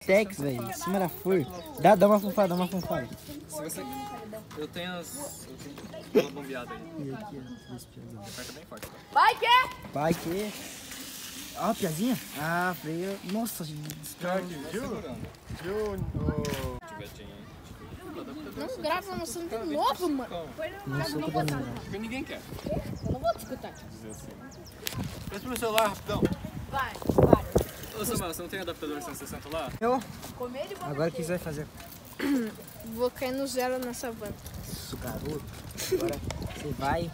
Tex, velho. Em cima da fur. Dá uma funfada, dá uma funfada. Se você... Eu tenho uma bombeada aí. E aqui, ó. Aperta bem forte, tá? Vai que? Vai que... Ó, piazinha. Ah, freio. Nossa, descarga. Viu? Não grava no som de novo, mano. Não sou todo mundo. Porque ninguém quer. Eu não vou te escutar. Dizer assim. Presta meu celular, rapidão. Vai. Ô, Samuel, você não tem adaptador 160 lá? Eu? Comer e Agora o que você vai fazer? Vou cair no zero nessa van. Isso, garoto. Agora você vai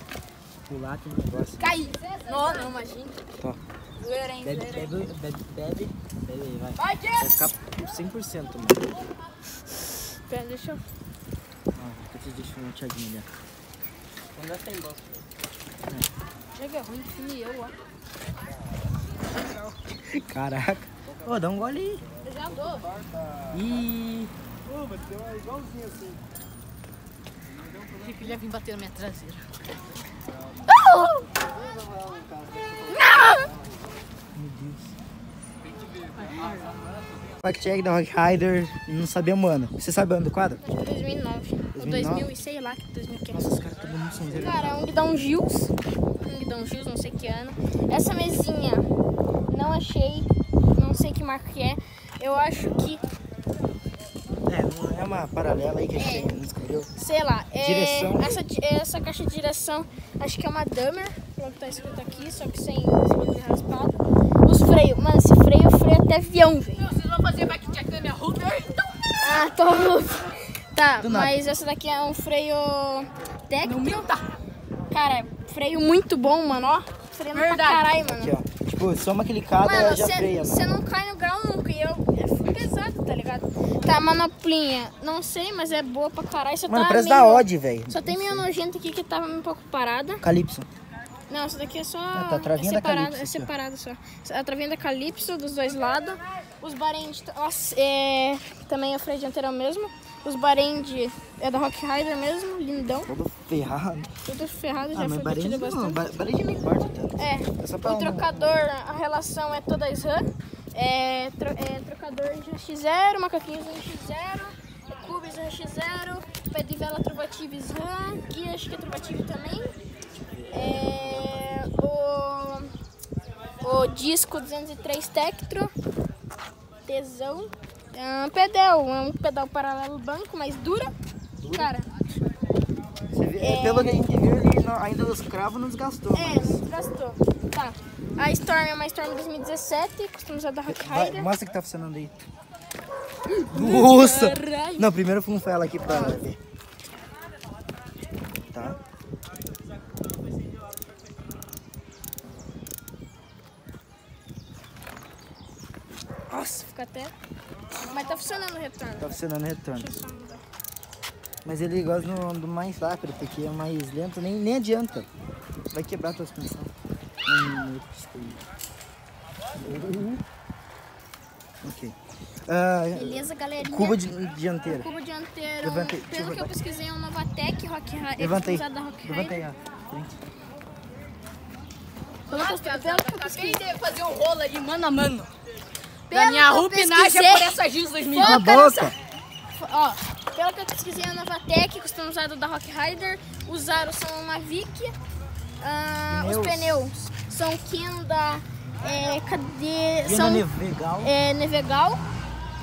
pular aquele negócio. Cai! Não, imagina. Tó. Zoeira, hein? Bebe, bebe aí, vai. Vai que? Vai ficar 100%, mano. Pera, deixa eu... Ó, eu te deixo um tiadinho ali, ó. Ainda tem bosta. Chega é ruim, fui eu, ó. Caraca. Ô, dá um gole aí. Eu já dou. Ih. Pô, mas deu uma igualzinha assim. Achei que ele ia vir bater na minha traseira. Meu Deus. Fact check da Rock Rider, não sabia, mano. Você sabe o ano do quadro? 2009. Ou 2009? 2000 e sei lá que 2015. Nossa, os caras estão muito sonzeiro. Cara, é um Guidão Gils, não sei que ano. Essa mesinha, não achei, não sei que marca que é. Eu acho que, Não é uma paralela aí que a gente descobriu. sei lá, Direção. essa caixa de direção, acho que é uma Dummer, pelo que tá escrito aqui, só que sem de raspado. Os freios, mano, esse freio até avião, velho. Vocês vão fazer backcheck da minha roupa? Ah, tô... Tá, Do nada. mas essa daqui é um freio técnico. Não minta. Cara, freio muito bom, mano, ó. Freio pra Verdade. caralho, mano. Aqui, ó. Tipo, soma clicada, ela Mano, já freia, você mano. não cai no grau nunca. E é pesado, tá ligado? Tá, manoplinha, não sei, mas é boa pra caralho. Só Mano, tá parece meio, da Odd, velho. Só tem meio nojento aqui que tava um pouco parada. Calypso. Não, essa daqui é só. tá a travinha da separada, Calypso é aqui, ó. separada só. A travinha da Calypso dos dois lados. Os barend. Também é o freio dianteiro mesmo. Os barend é da Rock Rider mesmo, lindão. Todo ferrado. Tudo ferrado, já Ah, mas foi batido barulho não. bastante. Barulho não importa tanto. É, só pra o trocador, a relação é toda SRAM. Trocador de X0, macaquinhos X0, cubes X0, pé de vela Trovative SRAM, guia acho que é Trovative também. O disco 203 Tektro, tesão. É um pedal paralelo banco, mas dura. Cara, Você vê, pelo que a gente viu, ele ainda os cravos não desgastou. não desgastou. Tá. A Storm é uma Storm 2017, customizada da Rock Vai, Rider. mostra que tá funcionando aí. Nossa! Caralho. Não, primeiro funfa ela aqui pra ver. Tá. Nossa, fica até... Mas tá funcionando o retorno. Tá funcionando o retorno. Deixa eu só mudar. Mas ele gosta do mais rápido, porque é mais lento, nem adianta. Vai quebrar a tua suspensão. Ok. Beleza, galerinha. Cuba dianteira. Cubo dianteiro. Levanta aí, deixa eu Pelo que eu levantar. pesquisei, é um Novatec Rock Rider. Levanta aí. Da Rock Levanta aí, Rider. ó. Frente. Pelo que eu Acabei pesquisei. de fazer um rolo ali, mano a mano. Pelo Da minha que eu rupinagem pesquisei- por essa Gils 2000. Cala a boca! Ó, pelo que eu pesquisei, a Novatec, customizado da Rock Rider. Os aros são uma Mavic. Os pneus são Kenda. São Nevegal. Nevegal.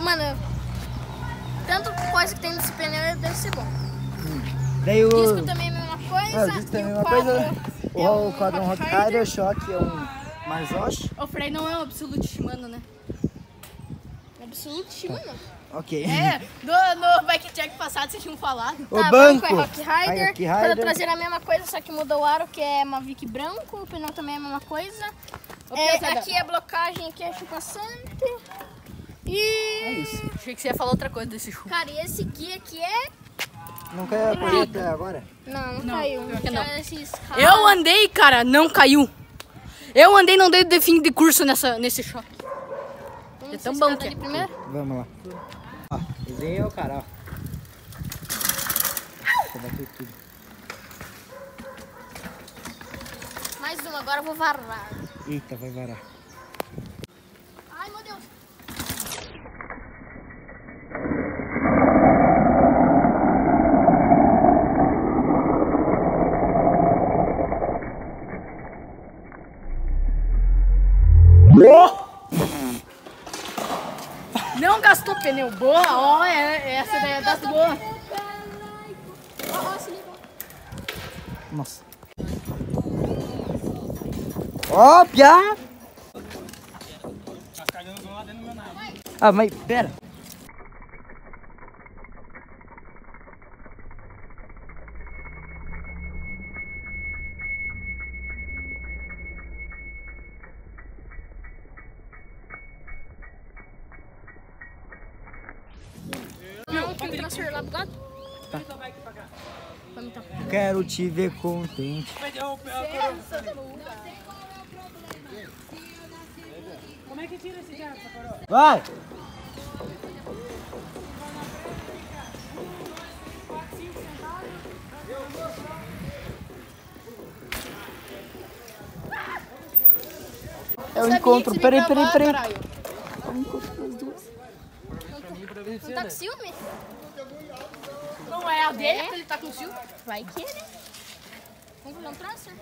Mano, tanto coisa que tem nesse pneu deve ser bom. Daí o Disco também é a mesma coisa. o disco também é e uma quadro coisa. é um O quadrão Rock Rider, o choque é um Marzosh. O freio não é um Absolute Shimano, né? Absolute Shimano. Ok. É, no backcheck passado vocês tinham falado. O Tá, banco. é Rock Rider. Rock Roda Rider. traseira é a mesma coisa, só que mudou o aro, que é Mavic branco. O pneu também é a mesma coisa. pesada. Aqui é blocagem, aqui é chupaçante. E... É isso. Achei que você ia falar outra coisa desse chute. Cara, e esse guia aqui é... Não caiu a correr até agora? Não caiu. pior que não. Esses Eu andei, cara, não caiu. Eu andei, não dei o fim de curso nesse choque. Vamos É tão ser bom escada que é. ali primeiro? Vamos lá. Ó, esse aí é o cara, ó. Você bateu tudo. Mais uma, agora eu vou varar. Eita, vai varar. Ai, meu Deus. Não gastou pneu. Boa, ó, essa daí é das boas. Ó, se liga. Nossa. Ó, piá! Ah, mas pera. Não, tem transfer lá bugado? Tá. Vamos então. Quero te ver contente. Vai! É o encontro. Peraí. É o encontro das duas. Não tá com ciúme? Não é a dele, ele tá com ciúme. Vai que, né? Vamos fazer um transfer?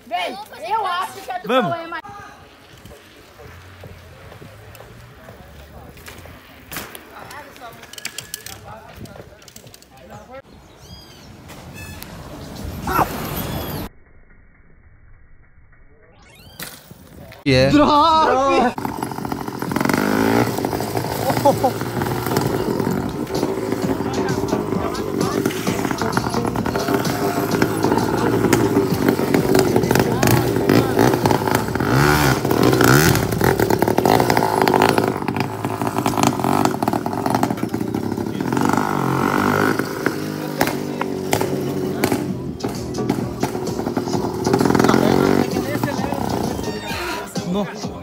Velho, eu acho que a do Vamos. Cauã é mais... Yeah. Droga! Nossa.